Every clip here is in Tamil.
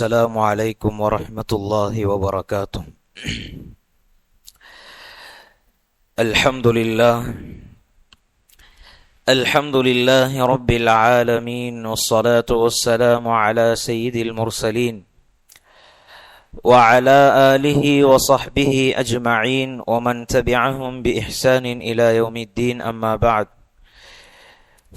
السلام عليكم ورحمة الله وبركاته. الحمد لله رب العالمين، والصلاة والسلام على سيد المرسلين وعلى آله وصحبه أجمعين ومن تبعهم بإحسان إلى يوم الدين، أما بعد.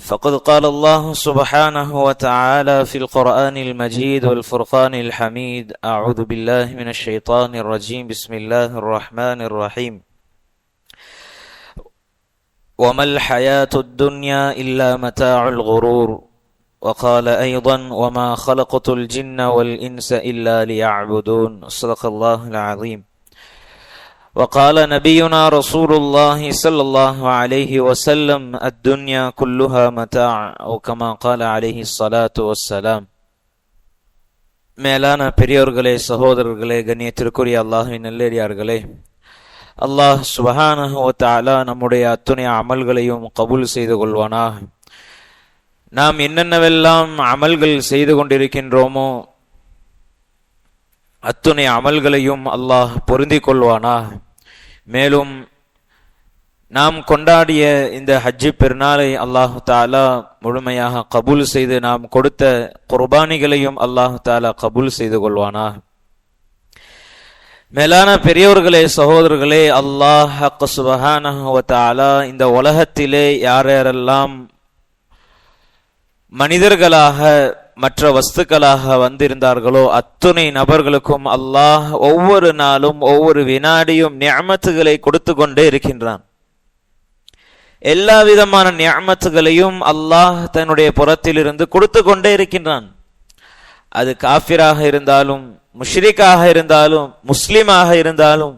فقد قال الله سبحانه وتعالى في القرآن المجيد والفرقان الحميد: أعوذ بالله من الشيطان الرجيم، بسم الله الرحمن الرحيم. وما الحياة الدنيا إلا متاع الغرور. وقال أيضا: وما خلقت الجن والإنس إلا ليعبدون. صدق الله العظيم. وقال نبينا رسول الله صلى الله عليه وسلم: الدنيا كلها متاع، أو كما قال عليه الصلاة والسلام. மேலான பெரியோர்களே, சகோதரர்களே, கண்ணியத்திற்குரிய அல்லாஹ்வின் நல்லடியார்களே, அல்லாஹ் சுப்ஹானஹு வ தஆலா நம்முடைய அத்துணை அமல்களையும் கபூல் செய்து கொள்வானாக. நாம் என்னென்னவெல்லாம் அமல்கள் செய்து கொண்டிருக்கின்றோமோ அத்துணை அமல்களையும் அல்லாஹ் பொருந்திக் கொள்வானாக. மேலும் நாம் கொண்டாடிய இந்த ஹஜ்ஜி பெருநாளை அல்லாஹு தாலா முழுமையாக கபூல் செய்து நாம் கொடுத்த குர்பானிகளையும் அல்லாஹு தாலா கபூல் செய்து கொள்வானாக. மேலான பெரியோர்களே, சகோதரர்களே, அல்லாஹ் சுப்ஹானஹு வ தஆலா இந்த உலகத்திலே யாரெல்லாம் மனிதர்களாக மற்ற வஸ்துக்களாக வந்திருந்தார்களோ அத்துணை நபர்களுக்கும் அல்லாஹ் ஒவ்வொரு நாளும் ஒவ்வொரு வினாடியும் நிஅமத்துகளை கொடுத்து கொண்டே இருக்கின்றான். எல்லா விதமான நிஅமத்துகளையும் அல்லாஹ் தன்னுடைய புறத்திலிருந்து கொடுத்து கொண்டே இருக்கின்றான். அது காஃபிராக இருந்தாலும், முஷ்ரிக்காக இருந்தாலும், முஸ்லிமாக இருந்தாலும்,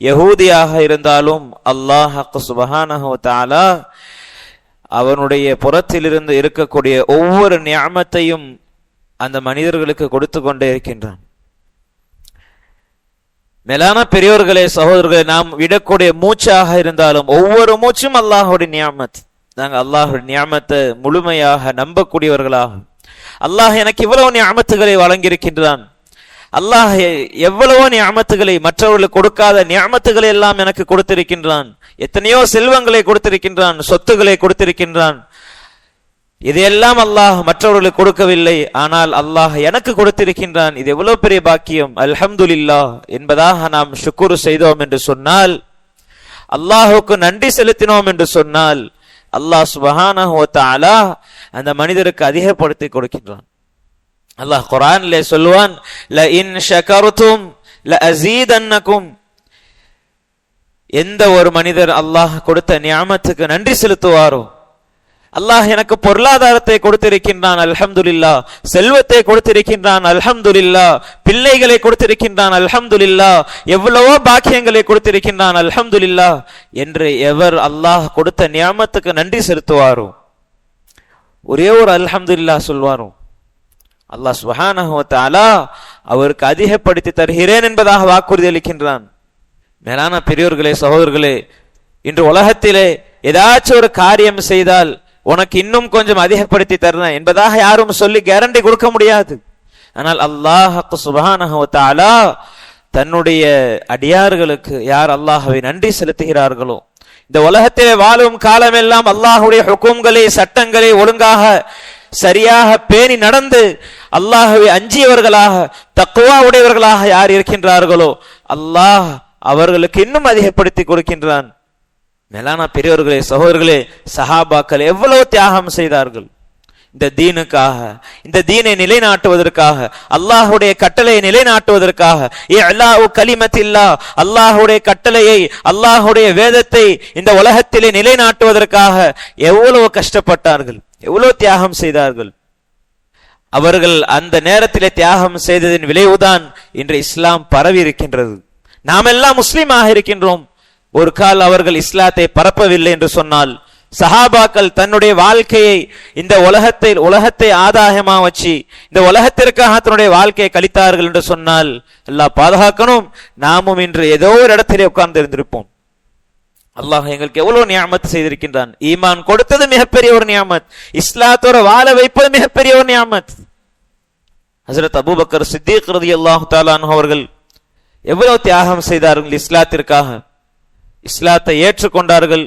யஹூதியாக இருந்தாலும், அல்லாஹ் சுப்ஹானஹு வ தஆலா அவனுடைய புறத்திலிருந்து இருக்கக்கூடிய ஒவ்வொரு நிஅமத்தையும் அந்த மனிதர்களுக்கு கொடுத்து கொண்டே இருக்கின்றான். மேலான பெரியோர்களே, சகோதரர்களே, நாம் விடக்கூடிய மூச்சாக இருந்தாலும் ஒவ்வொரு மூச்சும் அல்லாஹுடைய நிஅமத். நாங்கள் அல்லாஹுடைய நிஅமத்தை முழுமையாக நம்பக்கூடியவர்களாக, அல்லாஹ் எனக்கு இவ்வளவு நிஅமத்துகளை வழங்கியிருக்கின்றான், அல்லாஹ் எவ்வளவோ நிஅமத்துகளை, மற்றவர்களுக்கு கொடுக்காத நிஅமத்துகளை எல்லாம் எனக்கு கொடுத்திருக்கின்றான், எத்தனையோ செல்வங்களை கொடுத்திருக்கின்றான், சொத்துக்களை கொடுத்திருக்கின்றான், இதையெல்லாம் அல்லாஹ் மற்றவர்களுக்கு கொடுக்கவில்லை, ஆனால் அல்லாஹ் எனக்கு கொடுத்திருக்கின்றான், இது எவ்வளவு பெரிய பாக்கியம், அல்ஹம்துலில்லாஹ் என்பதாக நாம் ஷுக்ர் செய்தோம் என்று சொன்னால், அல்லாஹுக்கு நன்றி செலுத்தினோம் என்று சொன்னால், அல்லாஹ் சுப்ஹானஹு வ தஆலா அந்த மனிதருக்கு அதிகப்படுத்தி கொடுக்கின்றான். அல்லாஹ் குர்ஆனிலே சொல்வான்: ல இன் ஷகர்தும் ல அஸீதன்னகும். எந்த ஒரு மனிதர் அல்லாஹ் கொடுத்த நிஅமத்துக்கு நன்றி செலுத்துவாரோ, அல்லாஹ் எனக்கு பொருளாதாரத்தை கொடுத்திருக்கின்றான், அல்ஹம்துலில்லாஹ், செல்வத்தை கொடுத்திருக்கின்றான், அல்ஹம்துலில்லாஹ், பிள்ளைகளை கொடுத்திருக்கின்றான், அல்ஹம்துலில்லாஹ், எவ்வளவோ பாக்கியங்களை கொடுத்திருக்கின்றான், அல்ஹம்துலில்லாஹ் என்று எவர் அல்லாஹ் கொடுத்த நிஅமத்துக்கு நன்றி செலுத்துவாரோ, ஒரே ஒரு அல்ஹம்துலில்லாஹ் சொல்வாரோ, அல்லாஹ் சுப்ஹானஹு வ தஆலா அவருக்கு அதிகப்படுத்தி தருகிறேன் என்பதாக வாக்குறுதி அளிக்கின்றான். மேலான பெரியோர்களே, சகோதரர்களே, இன்று உலகத்திலே ஏதாச்சும் ஒரு காரியம் செய்தால் உனக்கு இன்னும் கொஞ்சம் அதிகப்படுத்தி தருகிறேன் என்பதாக யாரும் சொல்லி கேரண்டி கொடுக்க முடியாது. ஆனால் அல்லாஹ் சுப்ஹானஹு வ தஆலா தன்னுடைய அடியார்களுக்கு யார் அல்லாஹ்வை நன்றி செலுத்துகிறார்களோ, இந்த உலகத்திலே வாழும் காலமெல்லாம் அல்லாஹ்வுடைய ஹுக்கும்களை, சட்டங்களை ஒழுங்காக சரியாக பேணி நடந்து அல்லாஹ்வை அஞ்சியவர்களாக, தக்வா உடையவர்களாக யார் இருக்கின்றார்களோ அல்லாஹ் அவர்களுக்கு இன்னும் அதிகப்படுத்தி கொடுக்கின்றான். மேலான பெரியோர்களே, சகோதரர்களே, சஹாபாக்கள் எவ்வளவு தியாகம் செய்தார்கள் இந்த தீனுக்காக, இந்த தீனை நிலைநாட்டுவதற்காக, அல்லாஹுடைய கட்டளையை நிலைநாட்டுவதற்காக, இஅலாஉ கலிமத்தில்லாஹ், அல்லாஹுடைய கட்டளையை, அல்லாஹுடைய வேதத்தை இந்த உலகத்திலே நிலைநாட்டுவதற்காக எவ்வளவு கஷ்டப்பட்டார்கள், எவ்வளவு தியாகம் செய்தார்கள். அவர்கள் அந்த நேரத்திலே தியாகம் செய்ததின் விளைவுதான் இன்று இஸ்லாம் பரவி இருக்கின்றது. நாம் எல்லாம் முஸ்லிமாக இருக்கின்றோம். ஒரு கால் அவர்கள் இஸ்லாத்தை பரப்பவில்லை என்று சொன்னால், சஹாபாக்கள் தன்னுடைய வாழ்க்கையை இந்த உலகத்தை ஆதாயமா வச்சு இந்த உலகத்திற்காக தன்னுடைய வாழ்க்கையை கழித்தார்கள் என்று சொன்னால், அல்லாஹ் பாதுகாக்கணும், நாமும் இன்று ஏதோ ஒரு இடத்திலே உட்கார்ந்து இருந்திருப்போம். அல்லாஹ் எங்களுக்கு எவ்வளவு நியாமத் செய்திருக்கின்றான். ஈமான் கொடுத்தது மிகப்பெரிய ஒரு நியாமத், இஸ்லாத்தோட வாழ வைப்பது மிகப்பெரிய ஒரு நியாமத். ஹஜ்ரத் அபூபக்கர் சித்திக் ரலியல்லாஹு தஆலா அன்ஹு அவர்கள் எவ்வளவு தியாகம் செய்தார்கள் இஸ்லாத்திற்காக. இஸ்லாத்தை ஏற்றுக்கொண்டார்கள்.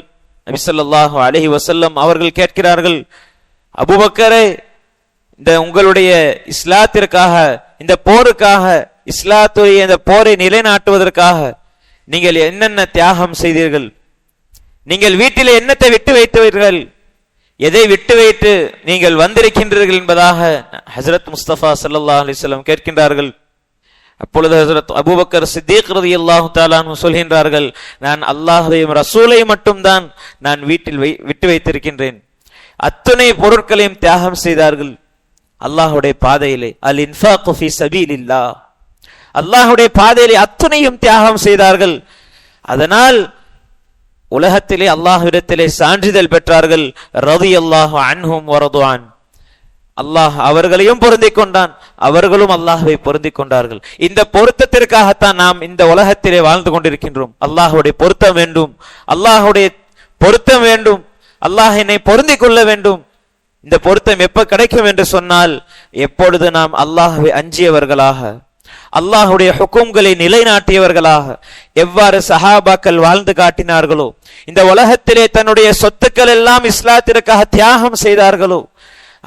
நபி ஸல்லல்லாஹு அலைஹி வஸல்லம் அவர்கள் கேட்கிறார்கள், அபூபக்கரே, இந்த உங்களுடைய இஸ்லாத்திற்காக, இந்த போருக்காக, இஸ்லாத்துடைய இந்த போரை நிலைநாட்டுவதற்காக நீங்கள் என்னென்ன தியாகம் செய்தீர்கள்? நீங்கள் வீட்டிலே என்னத்தை விட்டு வைத்தீர்கள்? எதை விட்டு வைத்து நீங்கள் வந்திருக்கின்றீர்கள் என்பதாக ஹஜ்ரத் முஸ்தபா ஸல்லல்லாஹு அலைஹி வஸல்லம் கேட்கின்றார்கள். அப்பொழுது ஹஜ்ரத் அபூபக்கர் சித்திக் ரலியல்லாஹு தஆலா அன்ஹு சொல்கின்றார்கள், நான் அல்லாஹ்வையும் ரசூலையும் மட்டும்தான் நான் வீட்டில் விட்டு வைத்திருக்கின்றேன். அத்துணை பொருட்களையும் தியாகம் செய்தார்கள் அல்லாஹ்வுடைய பாதையிலே. அல் இன்ஃபாகு ஃபீ சபீலில்லாஹ், அல்லாஹ்வுடைய பாதையிலே அத்துணையும் தியாகம் செய்தார்கள். அதனால் உலகத்திலே அல்லாஹ்விடத்திலே சான்றிதழ் பெற்றார்கள். ரலியல்லாஹு அன்ஹும் வரதுஆன், அல்லாஹ் அவர்களையும் பொருந்திக் கொண்டான், அவர்களும் அல்லாஹ்வை பொருந்திக் கொண்டார்கள். இந்த பொருத்தத்திற்காகத்தான் நாம் இந்த உலகத்திலே வாழ்ந்து கொண்டிருக்கின்றோம். அல்லாஹ்வுடைய பொருத்தம் வேண்டும், அல்லாஹ்வுடைய பொருத்தம் வேண்டும், அல்லாஹ் என்னை பொருந்திக் கொள்ள வேண்டும். இந்த பொருத்தம் எப்ப கிடைக்கும் என்று சொன்னால், எப்பொழுது நாம் அல்லாஹ்வை அஞ்சியவர்களாக, அல்லாஹ்வுடைய ஹுக்கும்களை நிலைநாட்டியவர்களாக, எவ்வாறு சஹாபாக்கள் வாழ்ந்து காட்டினார்களோ, இந்த உலகத்திலே தன்னுடைய சொத்துக்கள் எல்லாம் இஸ்லாத்திற்காக தியாகம் செய்தார்களோ,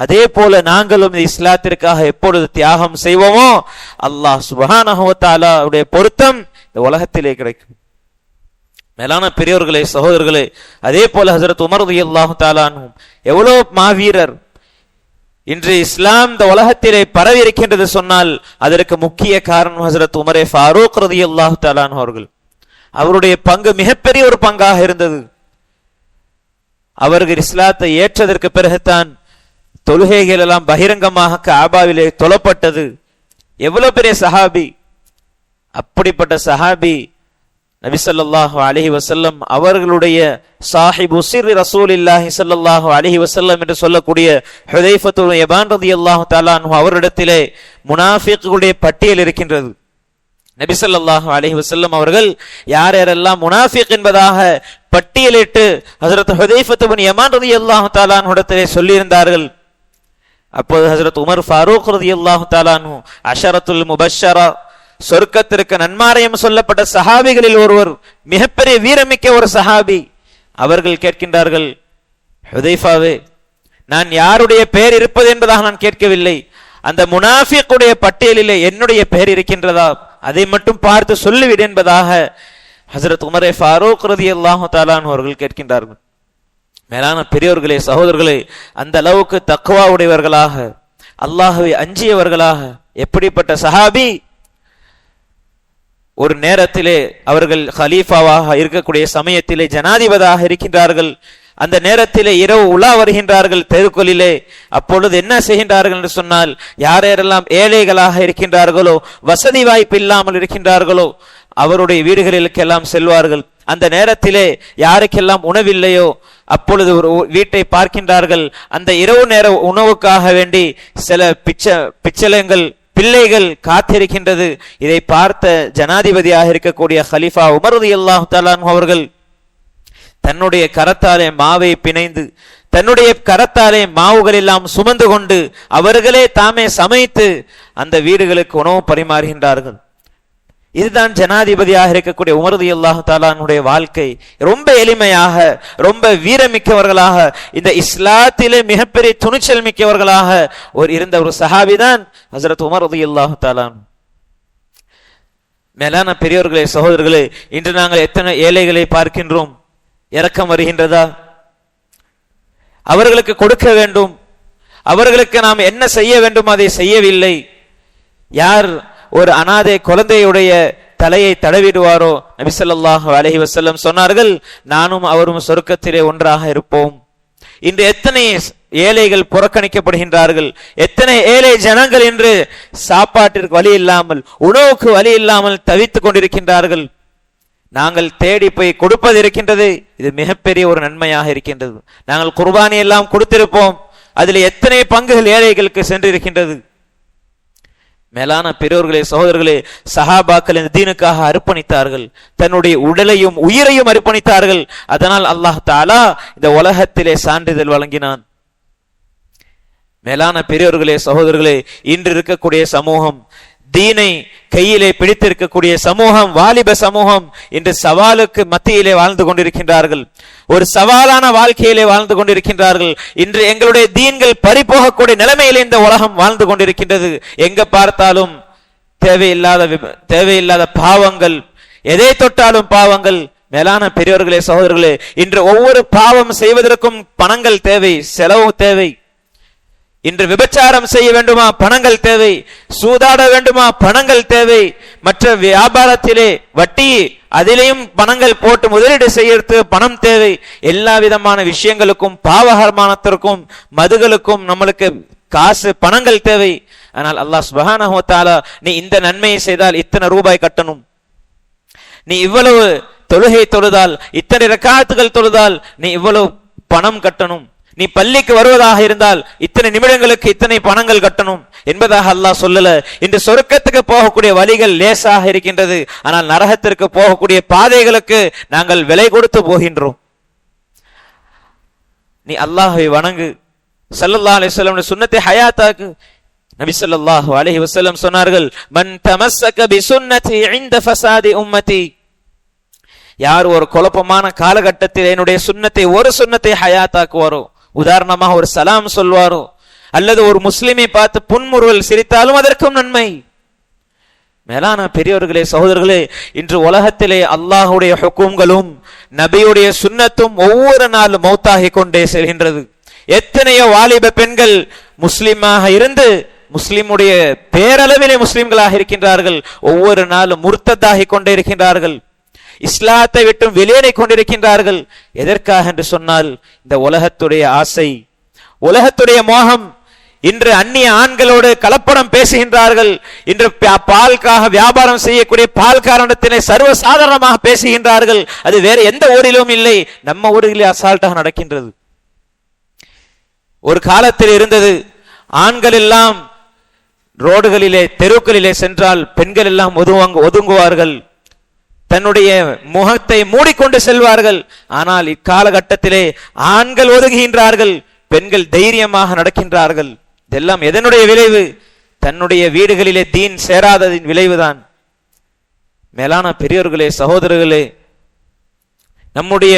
அதே போல நாங்களும் இஸ்லாத்திற்காக எப்பொழுது தியாகம் செய்வோமோ அல்லாஹ் சுப்ஹானஹு வ தஆலாவுடைய பொருத்தம் இந்த உலகத்திலே கிடைக்கும். மேலான பெரியோர்களே, சகோதரர்களே, அதே போல ஹஜ்ரத் உமர் ரலியல்லாஹு தஆலா அன்ஹு எவ்வளவு மாவீரர். இன்று இஸ்லாம் இந்த உலகத்திலே பரவி இருக்கின்றது சொன்னால் அதற்கு முக்கிய காரணம் ஹஜ்ரத் உமரே ஃபாரூக் ரலியல்லாஹு தஆலா அன்ஹு அவர்கள். அவருடைய பங்கு மிகப்பெரிய ஒரு பங்காக இருந்தது. அவர்கள் இஸ்லாத்தை ஏற்றதற்கு பிறகுதான் தொழுகைகள் எல்லாம் பகிரங்கமாக காபாவிலே தொழப்பட்டது. எவ்வளவு பெரிய சஹாபி! அப்படிப்பட்ட சஹாபி நபி ஸல்லல்லாஹு அலைஹி வஸல்லம் அவர்களுடைய சாஹிபு சிர் ரசூலில்லாஹி ஸல்லல்லாஹு அலைஹி வஸல்லம் என்று சொல்லக்கூடிய ஹுதைஃபத்து இப்னு யமான் ரலியல்லாஹு தஆலா அன்ஹு அவரிடத்திலே முனாஃபிக்குடைய பட்டியல் இருக்கின்றது. நபி ஸல்லல்லாஹு அலைஹி வஸல்லம் அவர்கள் யார் யாரெல்லாம் முனாஃபிக் என்பதாக பட்டியலிட்டு ஹஜ்ரத் ஹுதைஃபத்து இப்னு யமான் ரலியல்லாஹு தஆலா அன்ஹு இடத்திலே சொல்லியிருந்தார்கள். அப்போது ஹஜ்ரத் உமர் ஃபாரூக் ரலியல்லாஹு தஆலா அன்ஹு அஷரத்துல் முபஷ்ஷரா, சொர்க்கத்திற்கு நன்மாராயம் சொல்லப்பட்ட சஹாபிகளில் ஒருவர், மிகப்பெரிய வீரமிக்க ஒரு சஹாபி. அவர்கள் கேட்கின்றார்கள், ஹுதைஃபாவே, நான் யாருடைய பெயர் இருப்பது என்பதாக நான் கேட்கவில்லை, அந்த முனாஃபிக்குடைய பட்டியலிலே என்னுடைய பெயர் இருக்கின்றதா, அதை மட்டும் பார்த்து சொல்லிவிடு என்பதாக ஹஜ்ரத் உமரே ஃபாரூக் ரலியல்லாஹு தஆலா அன்ஹு அவர்கள் கேட்கின்றார்கள். மேலான பெரியோர்களே, சகோதரர்களே, அந்த அளவுக்கு தக்வா உடையவர்களாக, அல்லாஹ்வை அஞ்சியவர்களாக எப்படிப்பட்ட சஹாபி! ஒரு நேரத்திலே அவர்கள் ஹலீஃபாவாக இருக்கக்கூடிய சமயத்திலே ஜனாதிபதியாக இருக்கின்றார்கள். அந்த நேரத்திலே இரவு உலா வருகின்றார்கள் தெருக்களிலே. அப்பொழுது என்ன செய்கின்றார்கள் என்று சொன்னால், யாரெல்லாம் ஏழைகளாக இருக்கின்றார்களோ, வசதி வாய்ப்பு இல்லாமல் இருக்கின்றார்களோ, அவருடைய வீடுகளுக்கெல்லாம் செல்வார்கள். அந்த நேரத்திலே யாருக்கெல்லாம் உணவில்லையோ அப்பொழுது ஒரு வீட்டை பார்க்கின்றார்கள். அந்த இரவு நேர உணவுக்காக வேண்டி சில பிச்சலங்கள் பிள்ளைகள் காத்திருக்கின்றது. இதை பார்த்த ஜனாதிபதியாக இருக்கக்கூடிய ஹலீஃபா உமர் ரலியல்லாஹு தஆலா அன்ஹு அவர்கள் தன்னுடைய கரத்தாலே மாவை பிணைந்து, தன்னுடைய கரத்தாலே மாவுகள் எல்லாம் சுமந்து கொண்டு அவர்களே தாமே சமைத்து அந்த வீடுகளுக்கு உணவு பரிமாறுகின்றார்கள். இதுதான் ஜனாதிபதியாக இருக்கக்கூடிய உமர் ரலியல்லாஹு தஆலா அன்ஹுடைய வாழ்க்கை. ரொம்ப எளிமையாக, ரொம்ப வீரமிக்கவர்களாக, இந்த இஸ்லாத்திலே மிகப்பெரிய துணிச்சல் மிக்கவர்களாக இருந்த ஒரு சஹாபிதான் ஹஜ்ரத் உமர் ரலியல்லாஹு தஆலா அன்ஹு. மேலான பெரியோர்களே, சகோதரர்களே, இன்று நாங்கள் எத்தனை ஏழைகளை பார்க்கின்றோம். இரக்கம் வருகின்றதா? அவர்களுக்கு கொடுக்க வேண்டும், அவர்களுக்கு நாம் என்ன செய்ய வேண்டும் அதை செய்யவில்லை. யார் ஒரு அனாதை குழந்தையுடைய தலையை தடவிடுவாரோ, நபி ஸல்லல்லாஹு அலைஹி வஸல்லம் சொன்னார்கள், நானும் அவரும் சொர்க்கத்திலே ஒன்றாக இருப்போம். இன்று எத்தனை ஏழைகள் புறக்கணிக்கப்படுகின்றார்கள், எத்தனை ஏழை ஜனங்கள் என்று சாப்பாட்டிற்கு வழி இல்லாமல், உணவுக்கு வழி இல்லாமல் தவித்துக் கொண்டிருக்கின்றார்கள். நாங்கள் தேடி போய் கொடுப்பது இருக்கின்றது, இது மிகப்பெரிய ஒரு நன்மையாக இருக்கின்றது. நாங்கள் குர்பானி எல்லாம் கொடுத்திருப்போம், அதில் எத்தனை பங்குகள் ஏழைகளுக்கு சென்றிருக்கின்றது. மேலான பெரியோர்களே, சகோதரர்களே, சஹாபாக்கள் இந்த தீனுக்காக அர்ப்பணித்தார்கள், தன்னுடைய உடலையும் உயிரையும் மேலான பெரியோர்களே, சகோதரர்களே, இன்று இருக்கக்கூடிய சமூகம், தீனை கையிலே பிடித்திருக்கக்கூடிய சமூகம், வாலிப சமூகம் இன்று சவாலுக்கு மத்தியிலே வாழ்ந்து கொண்டிருக்கின்றார்கள். ஒரு சவாலான வாழ்க்கையிலே வாழ்ந்து கொண்டிருக்கின்றார்கள். இன்று எங்களுடைய தீன்கள் பறிபோகக்கூடிய நிலைமையிலே இந்த உலகம் வாழ்ந்து கொண்டிருக்கின்றது. எங்க பார்த்தாலும் தேவையில்லாத பாவங்கள், எதை தொட்டாலும் பாவங்கள். மேலான பெரியோர்களே, சகோதரர்களே, இன்று ஒவ்வொரு பாவம் செய்வதற்கும் பணங்கள் தேவை, செலவு தேவை. இன்று விபச்சாரம் செய்ய வேண்டுமா, பணங்கள் தேவை. சூதாட வேண்டுமா, பணங்கள் தேவை. மற்ற வியாபாரத்திலே வட்டி, அதிலேயும் பணங்கள் போட்டு முதலீடு செய்யறது பணம் தேவை. எல்லா விதமான விஷயங்களுக்கும், பாவகரமானத்திற்கும், மதுகளுக்கும் நம்மளுக்கு காசு, பணங்கள் தேவை. ஆனால் அல்லாஹ் சுப்ஹானஹு வ தஆலா, நீ இந்த நன்மையை செய்தால் இத்தனை ரூபாய் கட்டணும், நீ இவ்வளவு தொழுகை தொழுதால், இத்தனை ரக்காத்துகள் தொழுதால் நீ இவ்வளவு பணம் கட்டணும், நீ பள்ளிக்கு வருவதாக இருந்தால் இத்தனை நிமிடங்களுக்கு இத்தனை பணங்கள் கட்டணும் என்பதாக அல்லாஹ் சொல்லல. இன்று சொர்க்கத்துக்கு போகக்கூடிய வழிகள் லேசாக இருக்கின்றது. ஆனால் நரகத்திற்கு போகக்கூடிய பாதைகளுக்கு நாங்கள் விலை கொடுத்து போகின்றோம். நீ அல்லாஹ்வை வணங்கு. ஸல்லல்லாஹு அலைஹி வஸல்லம் சுன்னத்தை ஹயாத்தாக்கு. நபி ஸல்லல்லாஹு அலைஹி வஸல்லம் சொன்னார்கள், மன் தமஸ்ஸக பிசுன்னதி இன்த ஃபஸாதி உம்மதி. யார் ஒரு குழப்பமான காலகட்டத்தில் என்னுடைய சுன்னத்தை, ஒரு சுன்னத்தை ஹயாத்தாக்குவாரோ, உதாரணமாக ஒரு சலாம் சொல்வாரோ, அல்லது ஒரு முஸ்லிமை பார்த்து புன்முறுவல் சிரித்தாலும் அதற்கும் நன்மை. மேலான பெரியோர்களே, சகோதரர்களே, இன்று உலகத்திலே அல்லாஹுடைய ஹுக்கும்களும் நபியுடைய சுன்னத்தும் ஒவ்வொரு நாளும் மௌத்தாகி கொண்டே செல்கின்றது. எத்தனையோ வாலிப பெண்கள் முஸ்லிமாக இருந்து முஸ்லிமுடைய பேரளவிலே முஸ்லிம்களாக இருக்கின்றார்கள். ஒவ்வொரு நாளும் முர்த்ததாகி கொண்டே இருக்கின்றார்கள். இஸ்லாத்தை விட்டு வெளியேறி கொண்டிருக்கின்றார்கள். எதற்காக என்று சொன்னால், இந்த உலகத்துடைய ஆசை, உலகத்துடைய மோகம். இன்று அந்நிய ஆண்களோடு கலப்படம் பேசுகின்றார்கள். இன்று பால்காக வியாபாரம் செய்யக்கூடிய பால்காரனத்திலே சர்வசாதாரணமாக பேசுகின்றார்கள். அது வேற எந்த ஊரிலும் இல்லை, நம்ம ஊரிலே அசால்ட்டாக நடக்கின்றது. ஒரு காலத்தில் இருந்தது, ஆண்கள் எல்லாம் ரோடுகளிலே தெருக்களிலே சென்றால் பெண்கள் எல்லாம் ஒதுங்குவார்கள், தன்னுடைய முகத்தை மூடிக்கொண்டு செல்வார்கள். ஆனால் இக்காலகட்டத்திலே ஆண்கள் ஒதுங்குகின்றார்கள், பெண்கள் தைரியமாக நடக்கின்றார்கள். இதெல்லாம் எதனுடைய விளைவு? தன்னுடைய வீடுகளிலே தீன் சேராததின் விளைவுதான். மேலான பெரியோர்களே, சகோதரர்களே, நம்முடைய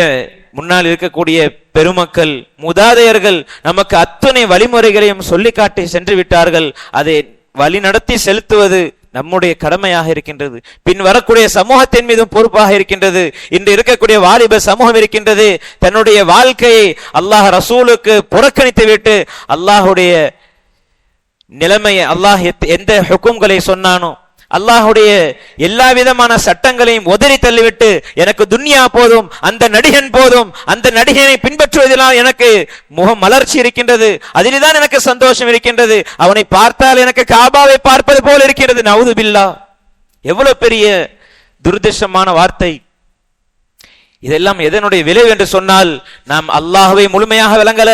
முன்னால் இருக்கக்கூடிய பெருமக்கள், மூதாதையர்கள் நமக்கு அத்தனை வழிமுறைகளையும் சொல்லி காட்டி சென்று விட்டார்கள். அதை வழி நடத்தி செலுத்துவது நம்முடைய கடமையாக இருக்கின்றது. பின் வரக்கூடிய சமூகத்தின் மீதும் பொறுப்பாக இருக்கின்றது. இன்று இருக்கக்கூடிய வாலிப சமூகம் இருக்கின்றது, தன்னுடைய வாழ்க்கையை அல்லாஹ் ரசூலுக்கு புறக்கணித்து விட்டு அல்லாஹுடைய நிலைமையை, அல்லாஹ் எந்த ஹுக்கும்களை சொன்னானோ, அல்லாஹுடைய எல்லா விதமான சட்டங்களையும் உதறி தள்ளிவிட்டு, எனக்கு துன்யா போதும், அந்த நடிகன் போதும், அந்த நடிகனை பின்பற்றுவதினால் எனக்கு முகம் மலர்ச்சி இருக்கின்றது, அதில்தான் எனக்கு சந்தோஷம் இருக்கின்றது, அவனை பார்த்தால் எனக்கு காபாவை பார்ப்பது போல இருக்கிறது. நவுது பில்லா, எவ்வளவு பெரிய துர்திருஷ்டமான வார்த்தை. இதெல்லாம் எதனுடைய விளைவு என்று சொன்னால், நாம் அல்லாஹுவை முழுமையாக விளங்கல,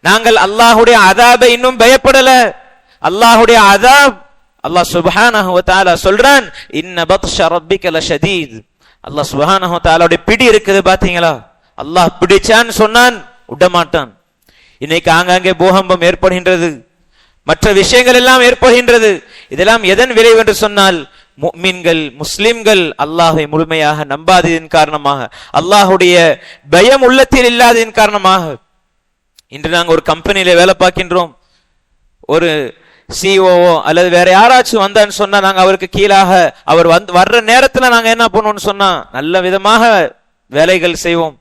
நாங்கள் அல்லாஹுடைய அதாபை இன்னும் பயப்படல. அல்லாஹுடைய அதாப், அல்லாஹ் சுப்ஹானஹு வ தஆலா சொல்றான், இன்ன பத்ஷ ரப்பிக லஷதீத். அல்லாஹ் சுப்ஹானஹு வ தஆலாவுடைய பிடி இருக்குது பாத்தீங்களா? அல்லாஹ் பிடிச்சான் சொன்னான் விட மாட்டான். இன்னைக்கு ஆங்காங்கே பூகம்பம் ஏற்படுகின்றது, மற்ற விஷயங்கள் எல்லாம் ஏற்படுகின்றது. இதெல்லாம் எதன் விளைவு என்று சொன்னால், முஃமின்கள், முஸ்லிம்கள் அல்லாஹை முழுமையாக நம்பாததின் காரணமாக, அல்லாஹுடைய பயம் உள்ளத்தில் இல்லாததின் காரணமாக. இன்று நாங்கள் ஒரு கம்பெனியில வேலை பார்க்கின்றோம், ஒரு சிஓஓ அல்லது வேற யாராச்சும் வந்தான்னு சொன்னா, நாங்க அவருக்கு கீழாக அவர் வர்ற நேரத்துல நாங்க என்ன பண்ணுவோம்னு சொன்னா, நல்ல விதமாக வேலைகள் செய்வோம்.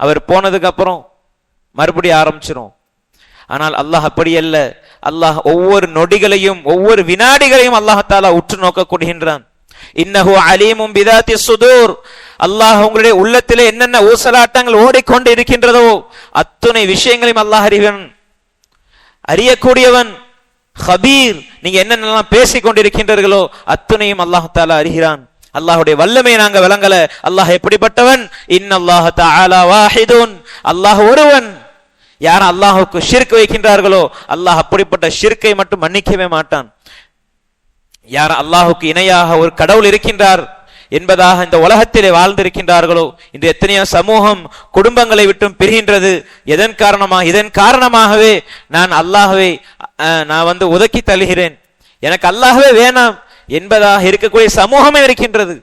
அவர் போனதுக்கு அப்புறம் மறுபடியும் ஆரம்பிச்சிரும். ஆனால் அல்லாஹ் அப்படி அல்ல. அல்லாஹ் ஒவ்வொரு நொடிகளையும், ஒவ்வொரு வினாடிகளையும் அல்லாஹ் தஆலா உற்று நோக்க கூடுகின்றான். இன்னஹு அலீமும் பிதாத்தி சுதூர். அல்லாஹ் உங்களுடைய உள்ளத்திலே என்னென்ன ஊசலாட்டங்கள் ஓடிக்கொண்டு இருக்கின்றதோ அத்துணை விஷயங்களையும் அல்லாஹ் அறியக்கூடியவன். ஹபீர், நீங்க என்னென்னலாம் பேசிக் கொண்டிருக்கின்றீர்களோ அத்துணையும் அல்லாஹ் தஆலா அறிகிறான். அல்லாஹுடைய வல்லமை நாங்க விளங்கல. அல்லாஹ் எப்படிப்பட்டவன்? இன்னல்லாஹ தஆலா வாஹிதுன், அல்லாஹ் ஒருவன். யார் அல்லாஹுக்கு ஷிர்க் வைக்கின்றார்களோ அல்லாஹ் அப்படிப்பட்ட ஷிர்க்கை மட்டும் மன்னிக்கவே மாட்டான். யார் அல்லாஹுக்கு இணையாக ஒரு கடவுள் இருக்கின்றார் என்பதாக இந்த உலகத்திலே வாழ்ந்திருக்கின்றார்களோ, இன்று எத்தனையோ சமூகம் குடும்பங்களை விட்டும் பிரிகின்றது. இதன் காரணமாகவே நான் அல்லாஹ்வை நான் ஒதுக்கி தள்ளுகிறேன், எனக்கு அல்லாஹ்வே வேணாம் என்பதாக இருக்கக்கூடிய சமூகமே இருக்கின்றது.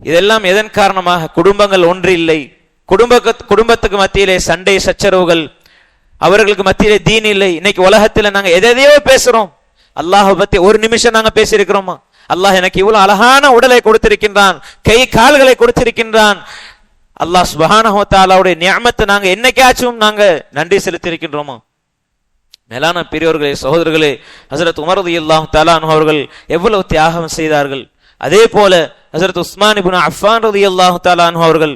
இதெல்லாம் எதன் காரணமாக? குடும்பங்கள் ஒன்று இல்லை, குடும்பத்துக்கு மத்தியிலே சண்டை சச்சரவுகள், அவர்களுக்கு மத்தியிலே தீன் இல்லை. இன்னைக்கு உலகத்துல நாங்க எதையோ பேசுறோம், அல்லாஹ் பத்தி ஒரு நிமிஷம் நாங்க பேசியிருக்கிறோமா? அல்லாஹ் எனக்கு இவ்வளவு அழகான உடலை கொடுத்திருக்கின்றான், கை கால்களை கொடுத்திருக்கின்றான். அல்லாஹ் சுப்ஹானஹு வ தஆலாவுடைய நிஅமத்தை நாங்க என்னைக்காச்சும் நாங்க நன்றி செலுத்தி இருக்கின்றோமா? மேலான பெரியோர்களே, சகோதரர்களே, ஹஜ்ரத் உமர் ரலியல்லாஹு தஆலா அன்ஹு அவர்கள் எவ்வளவு தியாகம் செய்தார்கள். அதே போல ஹஜ்ரத் உஸ்மான் இப்னு அஃபான் ரலியல்லாஹு தஆலா அன்ஹு அவர்கள்,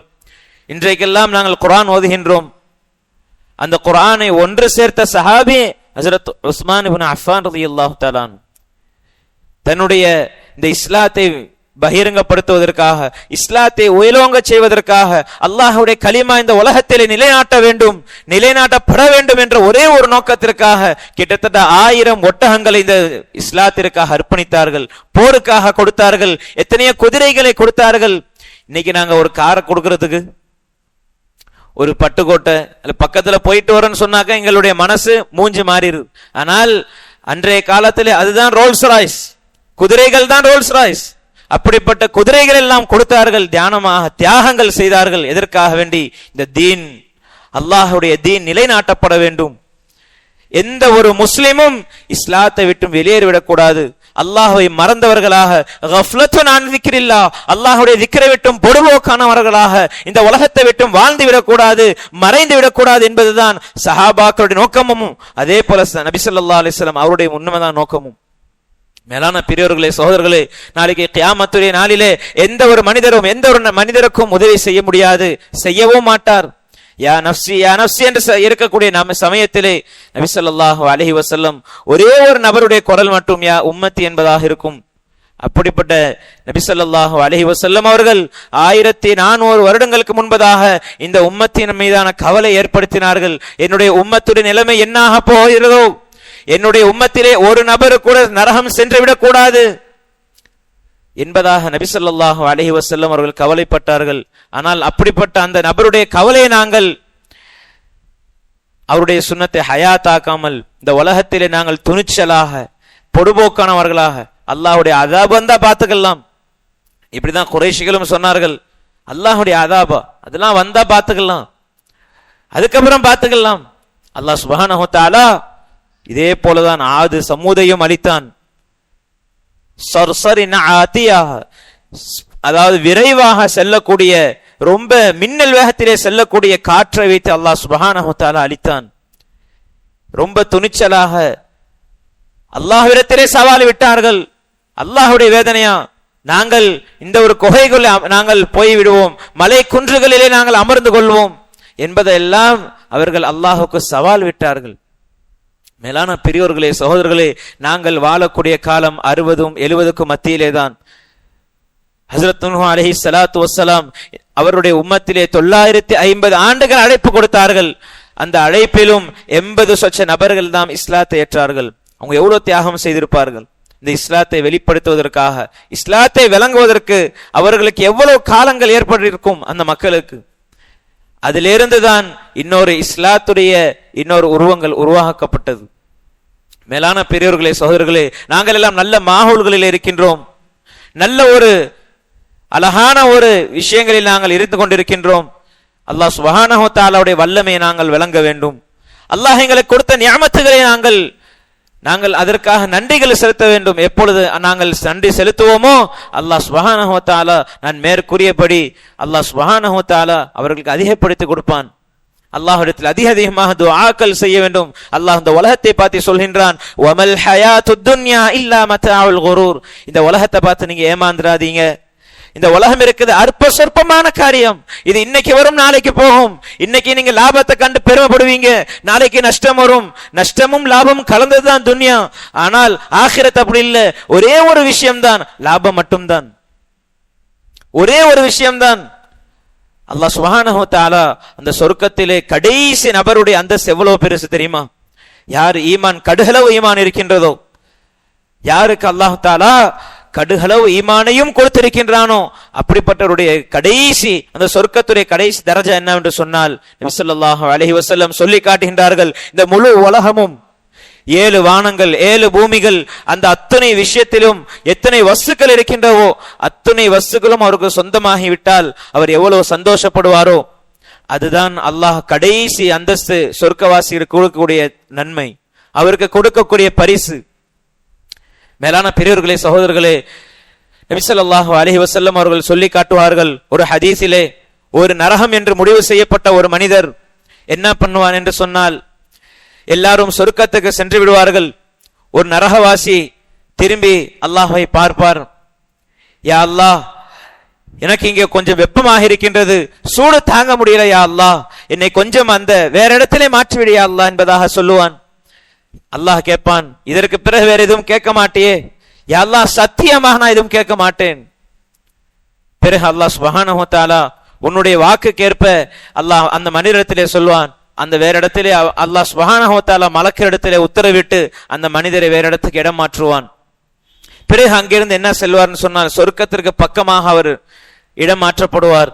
இன்றைக்கெல்லாம் நாங்கள் குர்ஆன் ஓதுகின்றோம், அந்த குர்ஆனை ஒன்று சேர்த்த சஹாபி ஹஜ்ரத் உஸ்மான் இப்னு அஃபான் ரலியல்லாஹு தஆலா அன்ஹு. தன்னுடைய இந்த இஸ்லாத்தை பகிரங்கப்படுத்துவதற்காக, இஸ்லாத்தை உயலோங்க செய்வதற்காக, அல்லாஹ்வுடைய கலிமா இந்த உலகத்திலே நிலைநாட்ட வேண்டும், நிலைநாட்டப்பட வேண்டும் என்ற ஒரே ஒரு நோக்கத்திற்காக கிட்டத்தட்ட 1000 ஒட்டகங்களை இந்த இஸ்லாத்திற்காக அர்ப்பணித்தார்கள், போருக்காக கொடுத்தார்கள், எத்தனையோ குதிரைகளை கொடுத்தார்கள். இன்னைக்கு நாங்க ஒரு காரை கொடுக்கறதுக்கு, ஒரு பட்டுக்கோட்டை பக்கத்துல போயிட்டு வரோன்னு சொன்னாக்க எங்களுடைய மனசு மூஞ்சி மாறிடுது. ஆனால் அன்றைய காலத்திலே அதுதான் ரோல்ஸ் ராய்ஸ், குதிரைகள் தான் ரோல்ஸ் ராய்ஸ். அப்படிப்பட்ட குதிரைகள் எல்லாம் கொடுத்தார்கள், தியாகங்கள் செய்தார்கள். எதற்காக வேண்டி? இந்த தீன், அல்லாஹ்வுடைய தீன் நிலைநாட்டப்பட வேண்டும். எந்த ஒரு முஸ்லிமும் இஸ்லாத்தை விட்டு வெளியேறிவிடக் கூடாது. அல்லாஹ்வை மறந்தவர்களாக, கஃப்லத்துன் அன் திக்ரில்லாஹ், அல்லாஹ்வுடைய திக்ரை விட்டும் பொடுபோக்கானவர்களாக இந்த உலகத்தை விட்டும் வாழ்ந்து விடக்கூடாது, மறைந்து விடக்கூடாது என்பதுதான் சஹாபாக்களுடைய நோக்கமும், அதே போல நபி ஸல்லல்லாஹு அலைஹி வஸல்லம் அவருடைய உண்மைதான் நோக்கமும். மேலான பெரியோர்களே, சகோதரர்களே, நாளைக்கு கியாமத்துடைய நாளிலே எந்த ஒரு மனிதருக்கும் உதவி செய்ய முடியாது, செய்யவும் மாட்டார். யா நஃப்ஸி யா நஃப்ஸி என்று இருக்கக்கூடிய சமயத்திலே நபி ஸல்லல்லாஹு அலைஹி வஸல்லம் ஒரே ஒரு நபருடைய குரல் மட்டும் யா உம்மத்தி என்பதாக இருக்கும். அப்படிப்பட்ட நபி ஸல்லல்லாஹு அலைஹி வஸல்லம் அவர்கள் 1400 வருடங்களுக்கு முன்பதாக இந்த உம்மத்தின் மீதான கவலை ஏற்படுத்தினார்கள். என்னுடைய உம்மத்துடைய நிலைமை என்னாக போகிறதோ, என்னுடைய உம்மத்திலே ஒரு நபர் கூட நரகம் சென்று விடக்கூடாது என்பதாக நபி ஸல்லல்லாஹு அலைஹி வஸல்லம் அவர்கள் கவலைப்பட்டார்கள். ஆனால் அப்படிப்பட்ட அந்த நபருடைய கவலையை நாங்கள் அவருடைய சுன்னத்தை ஹயாத்தாக்காமல் இந்த உலகத்திலே நாங்கள் துணிச்சலாக பொடுபோக்கானவர்களாக அல்லாஹ்வுடைய அதாப் வந்தா பார்த்துக்கலாம். இப்படிதான் குறைஷிகளும் சொன்னார்கள், அல்லாஹ்வுடைய அதாபா அதெல்லாம் வந்தா பார்த்துக்கலாம், அதுக்கப்புறம் பார்த்துக்கலாம். அல்லாஹ் சுப்ஹானஹு வ தஆலா இதே போலதான் ஆது சமூதையும் அளித்தான். அதாவது விரைவாக செல்லக்கூடிய, ரொம்ப மின்னல் வேகத்திலே செல்லக்கூடிய காற்றை வைத்து அல்லாஹ் சுப்ஹானஹு வ தஆலா அளித்தான். ரொம்ப துணிச்சலாக அல்லாஹ்விடத்திலே சவால் விட்டார்கள். அல்லாஹ்வுடைய வேதனையா, நாங்கள் இந்த ஒரு குகைக்குள்ளே நாங்கள் போய்விடுவோம், மலை குன்றுகளிலே நாங்கள் அமர்ந்து கொள்வோம் என்பதெல்லாம் அவர்கள் அல்லாஹுக்கு சவால் விட்டார்கள். மேலான பெரியோர்களே, சகோதரர்களே, நாங்கள் வாழக்கூடிய காலம் 60-70க்கும் மத்தியிலே தான். ஹஜ்ரத் நூஹ் அலைஹிஸ்ஸலாத்து வஸ்ஸலாம் அவருடைய உம்மத்திலே 950 ஆண்டுகள் அழைப்பு கொடுத்தார்கள். அந்த அழைப்பிலும் 80 நபர்கள் தான் இஸ்லாத்தை ஏற்றார்கள். அவங்க எவ்வளவு தியாகம் செய்திருப்பார்கள் இந்த இஸ்லாத்தை வெளிப்படுத்துவதற்காக, இஸ்லாத்தை விளங்குவதற்கு அவர்களுக்கு எவ்வளவு காலங்கள் ஏற்பட்டிருக்கும் அந்த மக்களுக்கு. அதிலிருந்து தான் இன்னொரு இஸ்லாத்துடைய இன்னொரு உருவங்கள் உருவாக்கப்பட்டது. மேலான பெரியோர்களே, சகோதரர்களே, நாங்கள் எல்லாம் நல்ல மாஹூல்களில் இருக்கின்றோம், நல்ல ஒரு அழகான ஒரு விஷயங்களில் நாங்கள் இருந்து கொண்டிருக்கின்றோம். அல்லாஹ் சுப்ஹானஹு வ தஆலாவுடைய வல்லமையை நாங்கள் விளங்க வேண்டும். அல்லாஹ் எங்களுக்கு கொடுத்த நிஅமத்துகளை நாங்கள் அதற்காக நன்றிகள் செலுத்த வேண்டும். எப்பொழுது நாங்கள் நன்றி செலுத்துவோமோ அல்லாஹ் சுப்ஹானஹு வ தஆலா நான் மேற்கூறியபடி அல்லாஹ் சுப்ஹானஹு வ தஆலா அவர்களுக்கு அதிகப்படுத்தி கொடுப்பான். அல்லாஹ்விடத்தில் அதிகமாக துஆக்கள் செய்ய வேண்டும். அல்லாஹ் இந்த உலகத்தை பார்த்து சொல்கின்றான், வமல் ஹயாத்துத் துன்யா இல்லா மதாஉல் குரூர். இந்த உலகத்தை பார்த்து நீங்க ஏமாந்துராதீங்க. இந்த உலகம் இருக்குது அற்ப சொற்பமான காரியம். இது இன்னைக்கு வரும், நாளைக்கு போகும். இன்னைக்கு நீங்க லாபத்தை கண்டு பெருமைப்படுவீங்க, நாளைக்கு நஷ்டம் வரும். நஷ்டமும் லாபமும் கலந்ததுதான் துன்யா. ஆனால் ஆகிரத் அப்படி இல்லை. ஒரே ஒரு விஷயம்தான், லாபம் மட்டும்தான், ஒரே ஒரு விஷயம்தான். அல்லாஹ் சுப்ஹானஹு வ தஆலா அந்த சொர்க்கத்திலே கடைசி நபருடைய அந்தஸ்து எவ்வளவு பெருசு தெரியுமா? யார் ஈமான் கடுகளவு ஈமான் இருக்கின்றதோ, யாருக்கு அல்லாஹ் தஆலா கடுகளவு ஈமானையும் கொடுத்திருக்கின்றானோ அப்படிப்பட்டவருடைய கடைசி அந்த சொர்க்கத்துடைய கடைசி தரஜா என்னவென்று சொன்னால் நபி ஸல்லல்லாஹு அலைஹி வஸல்லம் சொல்லி காட்டுகின்றார்கள், இந்த முழு உலகமும் 7 வானங்கள் 7 பூமிகள் அந்த அத்தனை விஷயத்திலும் எத்தனை வஸ்துக்கள் இருக்கின்றவோ அத்தனை வஸ்துக்களும் அவருக்கு சொந்தமாகிவிட்டால் அவர் எவ்வளவு சந்தோஷப்படுவாரோ அதுதான் அல்லாஹ் கடைசி அந்தஸ்து சொர்க்கவாசிகளுக்கு கொடுக்கக்கூடிய நன்மை, அவருக்கு கொடுக்கக்கூடிய பரிசு. மேலான பெரியவர்களே, சகோதரர்களே, நபி ஸல்லல்லாஹு அலைஹி வஸல்லம் அவர்கள் சொல்லி காட்டுவார்கள் ஒரு ஹதீஸிலே, ஒரு நரகம் என்று முடிவு செய்யப்பட்ட ஒரு மனிதர் என்ன பண்ணுவான் என்று சொன்னால், எல்லாரும் சொர்க்கத்துக்கு சென்று விடுவார்கள். ஒரு நரகவாசி திரும்பி அல்லாஹ்வை பார்ப்பார், யா அல்லாஹ், எனக்கு இங்கே கொஞ்சம் வெப்பமாக இருக்கின்றது, சூடு தாங்க முடியல யா அல்லாஹ், என்னை கொஞ்சம் அந்த வேற இடத்திலே மாற்றிவிடு யா அல்லாஹ் என்பதாக சொல்லுவான். அல்லாஹ் கேட்பான், இதற்கு பிறகு வேற எதுவும் கேட்க மாட்டியே? யா அல்லாஹ், சத்தியமாக நான் எதுவும் கேட்க மாட்டேன். பிறகு அல்லாஹ் சுப்ஹானஹு வ தஆலா உன்னுடைய வாக்குக்கேற்ப அல்லாஹ் அந்த மனிதரிடத்திலே சொல்வான். அந்த வேற இடத்திலே அல்லாஹ் சுப்ஹானஹு வ தஆலா மலக்கிடத்திலே உத்தரவிட்டு அந்த மனிதரை வேற இடத்துக்கு இடம் மாற்றுவான். பிறகு அங்கிருந்து என்ன செல்வார்னு சொன்னால் சொர்க்கத்திற்கு பக்கமாக அவர் இடம் மாற்றப்படுவார்.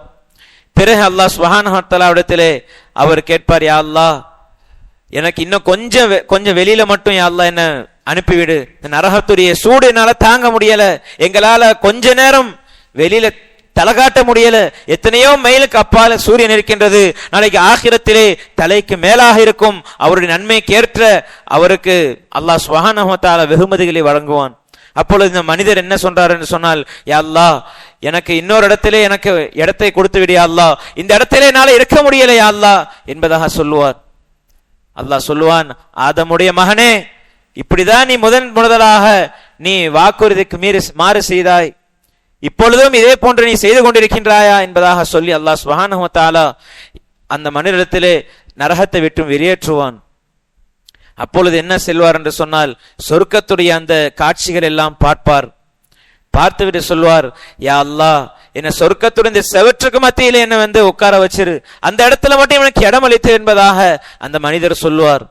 பிறகு அல்லாஹ் சுப்ஹானஹு வ தஆலா இடத்திலே அவர் கேட்பார், யா அல்லாஹ், எனக்கு இன்னும் கொஞ்சம் வெளியில மட்டும் யா அல்லாஹ் என்ன அனுப்பிவிடு, நரகத்துடைய சூடு என்னால தாங்க முடியல, எங்களால கொஞ்ச நேரம் வெளியில தலகாட்ட முடியல, எத்தனையோ மைலுக்கு அப்பால சூரியன் இருக்கின்றது, நாளைக்கு ஆகிரத்திலே தலைக்கு மேலாக இருக்கும், அவருடைய நன்மைக்கு ஏற்ற அவருக்கு அல்லாஹ் சுப்ஹானஹு வ தஆலா வெகுமதிகளை வழங்குவான். அப்பொழுது இந்த மனிதர் என்ன சொல்றார் என்று சொன்னால், யா அல்லாஹ், எனக்கு இன்னொரு இடத்திலே எனக்கு இடத்தை கொடுத்து விடு யா அல்லாஹ், இந்த இடத்திலே என்னால இருக்க முடியல யா அல்லாஹ் என்பதாக சொல்லுவார். அல்லாஹ் சொல்லுவான், ஆதமுடைய மகனே, இப்படிதான் நீ முதலாக நீ வாக்குறுதிக்கு மாறு செய்தாய், இப்பொழுதும் இதே போன்று நீ செய்து கொண்டிருக்கின்றாயா என்பதாக சொல்லி அல்லாஹ் சுப்ஹானஹு வ தஆலா அந்த மனிதனிடத்திலே நரகத்தை விட்டு வெளியேற்றுவான். அப்பொழுது என்ன செல்வார் என்று சொன்னால், சொர்க்கத்துடைய அந்த காட்சிகள் எல்லாம் பார்ப்பார். பார்த்துவிட்டு சொல்வார், யா அல்லாஹ், என்ன சொர்க்கத்துடைய இந்த செவற்றுக்கு மத்தியிலே என்ன உட்கார வச்சிரு, அந்த இடத்துல மட்டும் எனக்கு இடம் அளித்து என்பதாக அந்த மனிதர் சொல்லுவார்.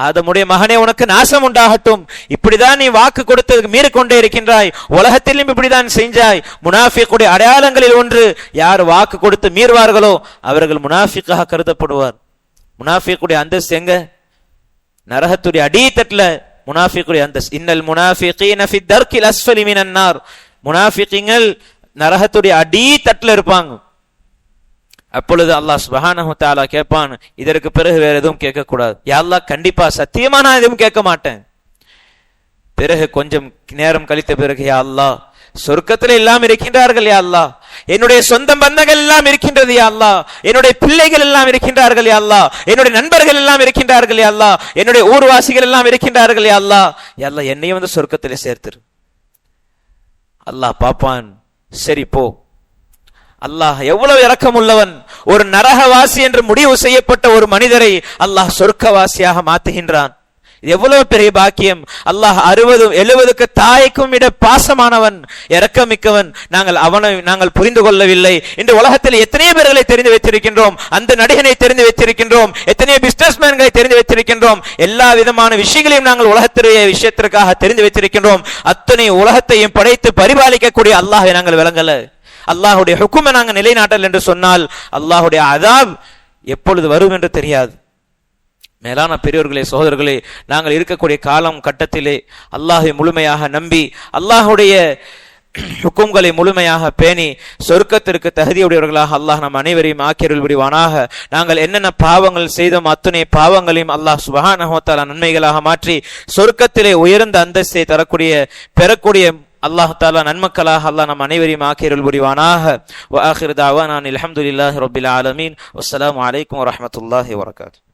ஆதமுடைய மகனே, உனக்கு நாசம் உண்டாகட்டும், இப்படிதான் நீ வாக்கு கொடுத்ததுக்கு மீறி கொண்டே இருக்கின்றாய், உலகத்திலும் இப்படிதான் செஞ்சாய். முனாஃபிக்குடைய அடையாளங்களில் ஒன்று, யார் வாக்கு கொடுத்து மீறுவார்களோ அவர்கள் முனாஃபிக்காக கருதப்படுவார். முனாஃபிக்குடைய அந்தஸ்து எங்க? நரகத்துடைய அடித்தட்டுல முனாஃபிக்குடைய அந்தஸ்து. இன்னல் முனாஃபிகீன ஃபி தர்கில் அஸ்ஃபலி மினன் நார், முனாஃபிகீன்கள் நரகத்துடைய அடித்தட்டுல இருப்பாங்க. அப்பொழுது அல்லாஹ் சுப்ஹானஹு வ தஆலா கேட்பான், இதற்கு பிறகு வேற எதுவும் கேட்க கூடாது. யா அல்லாஹ், கண்டிப்பா சத்தியமா நான் எதுவும் கேட்க மாட்டேன். பிறகு கொஞ்சம் நேரம் கழித்த பிறகு, யா அல்லாஹ், சொர்க்கத்தில் எல்லாம் இருக்கின்றார்கள் யா அல்லாஹ், என்னுடைய சொந்த பந்தங்கள் எல்லாம் இருக்கின்றது யா அல்லாஹ், என்னுடைய பிள்ளைகள் எல்லாம் இருக்கின்றார்கள் யா அல்லாஹ், என்னுடைய நண்பர்கள் எல்லாம் இருக்கின்றார்கள் யா அல்லாஹ், என்னுடைய ஊர்வாசிகள் எல்லாம் இருக்கின்றார்கள் யா அல்லாஹ், யா அல்லாஹ், என்னையும் சொர்க்கத்திலே சேர்த்துரு. அல்லாஹ் பாப்பான், சரி போ. அல்லாஹ் எவ்வளவு இரக்கம் உள்ளவன், ஒரு நரகவாசி என்று முடிவு செய்யப்பட்ட ஒரு மனிதரை அல்லாஹ் சொர்க்கவாசியாக மாற்றுகின்றான். இது எவ்வளவு பெரிய பாக்கியம். அல்லாஹ் 60-70க்கு தாய்க்கும் விட பாசமானவன், இரக்கமிக்கவன். நாங்கள் புரிந்து கொள்ளவில்லை. இன்று உலகத்தில் எத்தனையோ பேர்களை தெரிந்து வைத்திருக்கின்றோம், அந்த நடிகனை தெரிந்து வைத்திருக்கின்றோம், எத்தனையோ பிசினஸ்மேன்களை தெரிந்து வைத்திருக்கின்றோம், எல்லா விதமான விஷயங்களையும் நாங்கள் உலகத்துடைய விஷயத்திற்காக தெரிந்து வைத்திருக்கின்றோம். அத்தனை உலகத்தையும் படைத்து பரிபாலிக்கக்கூடிய அல்லாஹை நாங்கள் விளங்கல. அல்லாஹுடைய ஹுக்குமை நாங்கள் நிலைநாட்டல் என்று சொன்னால் அல்லாஹுடைய அதாப் எப்பொழுது வரும் என்று தெரியாது. மேலான பெரியோர்களே, சகோதரர்களே, நாங்கள் இருக்கக்கூடிய காலம் கட்டத்திலே அல்லாஹை முழுமையாக நம்பி அல்லாஹுடைய ஹுக்கும்களை முழுமையாக பேணி சொர்க்கத்திற்கு தகுதியுடையவர்களாக அல்லாஹ் நம் அனைவரையும் ஆக்கியருள் புரிவானாக. நாங்கள் என்னென்ன பாவங்கள் செய்தோம் அத்தனை பாவங்களையும் அல்லாஹ் சுப்ஹானஹு வ தஆலா நன்மைகளாக மாற்றி சொர்க்கத்திலே உயர்ந்த அந்தஸ்தை பெறக்கூடிய அல்லாஹ் தஆலா நன்மக்களாக அல்லாஹ் நம் அனைவரையும் ஆக்கியருள் புரிவானாக. வ ஆகிரு தஅவானா அல்ஹம்துலில்லாஹி ரப்பில் ஆலமீன். வஸ்ஸலாமு அலைக்கும் வரஹ்மத்துல்லாஹி வபரகாத்துஹு.